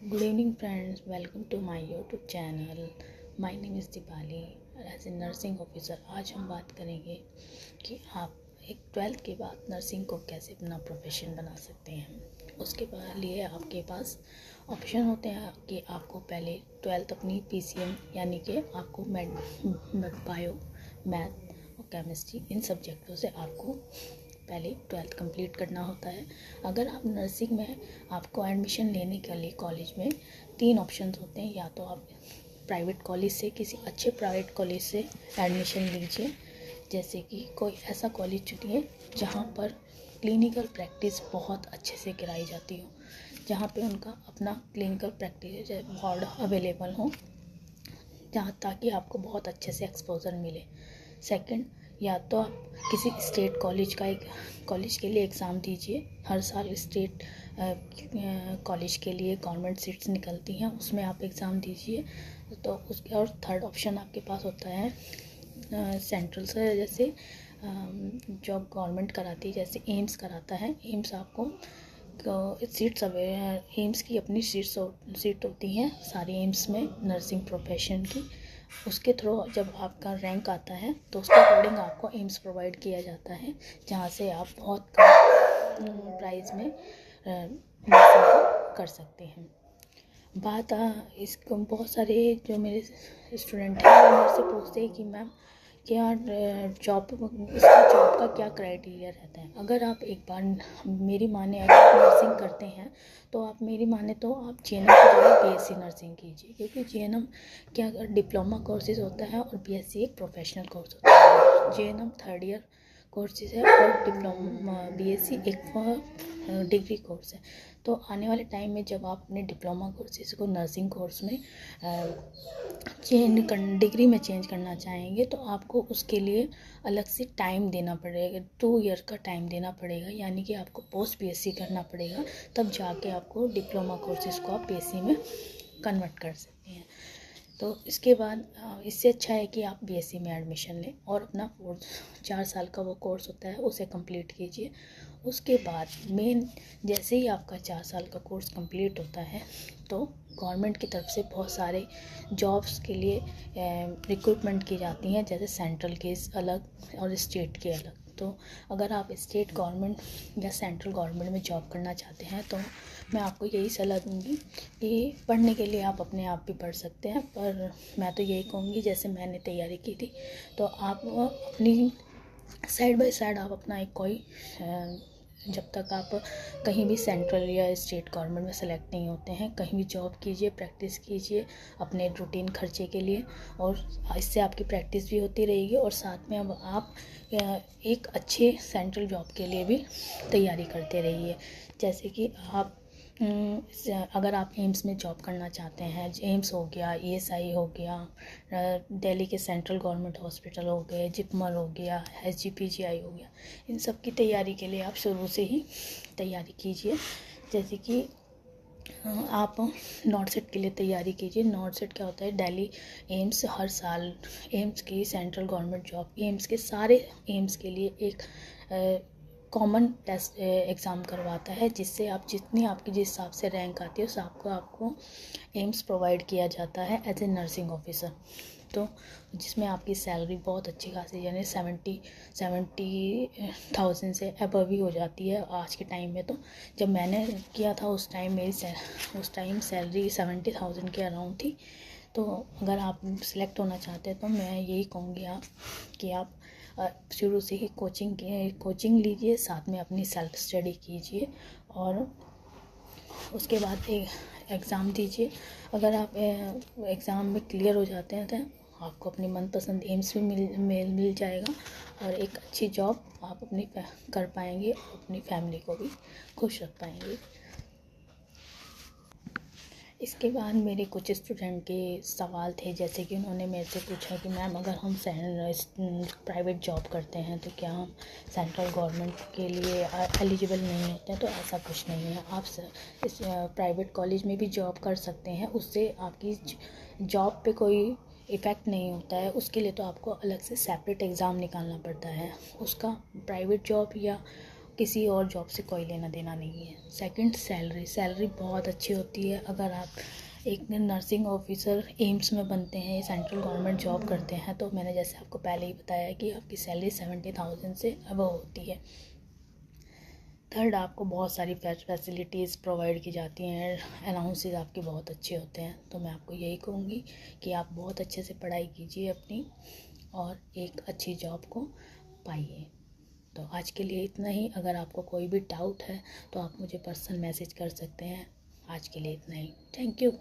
Good evening friends, welcome to my YouTube channel. My name is Dipali. As a nursing officer आज हम बात करेंगे कि आप एक 12th के बाद नर्सिंग को कैसे अपना प्रोफेशन बना सकते हैं। उसके लिए आपके पास ऑप्शन होते हैं कि आपको पहले 12th अपनी PCM यानी कि आपको बायो, मैथ और केमिस्ट्री इन सब्जेक्टों से आपको पहले 12th कंप्लीट करना होता है। अगर आप नर्सिंग में आपको एडमिशन लेने के लिए कॉलेज में 3 ऑप्शंस होते हैं। या तो आप प्राइवेट कॉलेज से, किसी अच्छे प्राइवेट कॉलेज से एडमिशन लीजिए, जैसे कि कोई ऐसा कॉलेज चुनिए जहाँ पर क्लिनिकल प्रैक्टिस बहुत अच्छे से कराई जाती हो, जहाँ पे उनका अपना क्लिनिकल प्रैक्टिस वार्ड अवेलेबल हो, जहाँ ताकि आपको बहुत अच्छे से एक्सपोजर मिले। सेकंड, या तो आप किसी स्टेट कॉलेज के लिए एग्ज़ाम दीजिए। हर साल स्टेट कॉलेज के लिए गवर्नमेंट सीट्स निकलती हैं, उसमें आप एग्ज़ाम दीजिए। तो उसके और थर्ड ऑप्शन आपके पास होता है सेंट्रल से, जैसे जो गवर्नमेंट कराती है, जैसे एम्स कराता है। एम्स आपको सीट्स एम्स की अपनी सीट होती हैं सारी एम्स में नर्सिंग प्रोफेशन की। उसके थ्रू जब आपका रैंक आता है तो उसके अकॉर्डिंग आपको एम्स प्रोवाइड किया जाता है, जहाँ से आप बहुत कम प्राइस में नर्सिंग कर सकते हैं। बात इसको बहुत सारे जो मेरे स्टूडेंट हैं वो मेरे से पूछते हैं कि मैम क्या इसका जॉब का क्या क्राइटेरिया रहता है। अगर आप एक बार मेरी माने अगर आप नर्सिंग करते हैं तो आप मेरी माने तो आप GNM की जगह BSc नर्सिंग कीजिए, क्योंकि GNM क्या डिप्लोमा कोर्सेज होता है और BSc एक प्रोफेशनल कोर्स होता है। GNM 3rd ईयर कोर्सेज है और डिप्लोमा BSc एक डिग्री कोर्स है। तो आने वाले टाइम में जब आप अपने डिप्लोमा कोर्सेज को नर्सिंग कोर्स में डिग्री में चेंज करना चाहेंगे तो आपको उसके लिए अलग से टाइम देना पड़ेगा, 2 ईयर का टाइम देना पड़ेगा, यानी कि आपको पोस्ट BSc करना पड़ेगा, तब जाके आपको डिप्लोमा कोर्सेज को आप BSc में कन्वर्ट कर सकते हैं। तो इसके बाद इससे अच्छा है कि आप BSc में एडमिशन लें और अपना 4 साल का वो कोर्स होता है उसे कंप्लीट कीजिए। उसके बाद जैसे ही आपका 4 साल का कोर्स कंप्लीट होता है तो गवर्नमेंट की तरफ से बहुत सारे जॉब्स के लिए रिक्रूटमेंट की जाती हैं, जैसे सेंट्रल के अलग और स्टेट के अलग। तो अगर आप स्टेट गवर्नमेंट या सेंट्रल गवर्नमेंट में जॉब करना चाहते हैं तो मैं आपको यही सलाह दूंगी कि पढ़ने के लिए आप अपने आप भी पढ़ सकते हैं, पर मैं तो यही कहूँगी जैसे मैंने तैयारी की थी तो आप अपनी साइड बाय साइड आप अपना एक कोई जब तक आप कहीं भी सेंट्रल या स्टेट गवर्नमेंट में सेलेक्ट नहीं होते हैं, कहीं भी जॉब कीजिए, प्रैक्टिस कीजिए अपने रूटीन खर्चे के लिए, और इससे आपकी प्रैक्टिस भी होती रहेगी और साथ में अब आप एक अच्छे सेंट्रल जॉब के लिए भी तैयारी करते रहिए। जैसे कि आप अगर आप एम्स में जॉब करना चाहते हैं, एम्स हो गया, ESI हो गया, दिल्ली के सेंट्रल गवर्नमेंट हॉस्पिटल हो गए, जिपमर हो गया, SGPGI हो गया, इन सब की तैयारी के लिए आप शुरू से ही तैयारी कीजिए। जैसे कि आप नॉट सेट के लिए तैयारी कीजिए। नॉट सेट क्या होता है, दिल्ली एम्स हर साल एम्स की सेंट्रल गवर्नमेंट जॉब एम्स के सारे एम्स के लिए एक कॉमन टेस्ट एग्ज़ाम करवाता है, जिससे आप जितनी आपकी जिस हिसाब से रैंक आती है उस आपको एम्स प्रोवाइड किया जाता है एज ए नर्सिंग ऑफिसर। तो जिसमें आपकी सैलरी बहुत अच्छी खासी यानी 70,000 से अबव ही हो जाती है आज के टाइम में। तो जब मैंने किया था उस टाइम उस टाइम सैलरी 70,000 के अराउंड थी। तो अगर आप सिलेक्ट होना चाहते हैं तो मैं यही कहूँगी कि आप शुरू से ही कोचिंग लीजिए, साथ में अपनी सेल्फ स्टडी कीजिए और उसके बाद एक एग्ज़ाम दीजिए। अगर आप एग्ज़ाम में क्लियर हो जाते हैं तो आपको अपनी मनपसंद एम्स भी मिल जाएगा और एक अच्छी जॉब आप अपनी कर पाएंगे और अपनी फैमिली को भी खुश रख पाएंगे। इसके बाद मेरे कुछ स्टूडेंट के सवाल थे, जैसे कि उन्होंने मेरे से पूछा कि मैम अगर हम प्राइवेट जॉब करते हैं तो क्या हम सेंट्रल गवर्नमेंट के लिए एलिजिबल नहीं होते हैं। तो ऐसा कुछ नहीं है, आप इस प्राइवेट कॉलेज में भी जॉब कर सकते हैं, उससे आपकी जॉब पे कोई इफ़ेक्ट नहीं होता है। उसके लिए तो आपको अलग से सेपरेट एग्ज़ाम निकालना पड़ता है। उसका प्राइवेट जॉब या किसी और जॉब से कोई लेना देना नहीं है। सेकंड, सैलरी बहुत अच्छी होती है। अगर आप एक नर्सिंग ऑफिसर एम्स में बनते हैं, सेंट्रल गवर्नमेंट जॉब करते हैं, तो मैंने जैसे आपको पहले ही बताया कि आपकी सैलरी 70,000 से अबव होती है। थर्ड, आपको बहुत सारी फैसिलिटीज़ प्रोवाइड की जाती हैं, अलाउंसेस आपके बहुत अच्छे होते हैं। तो मैं आपको यही कहूँगी कि आप बहुत अच्छे से पढ़ाई कीजिए अपनी और एक अच्छी जॉब को पाइए। तो आज के लिए इतना ही। अगर आपको कोई भी डाउट है तो आप मुझे पर्सनल मैसेज कर सकते हैं। आज के लिए इतना ही। Thank you.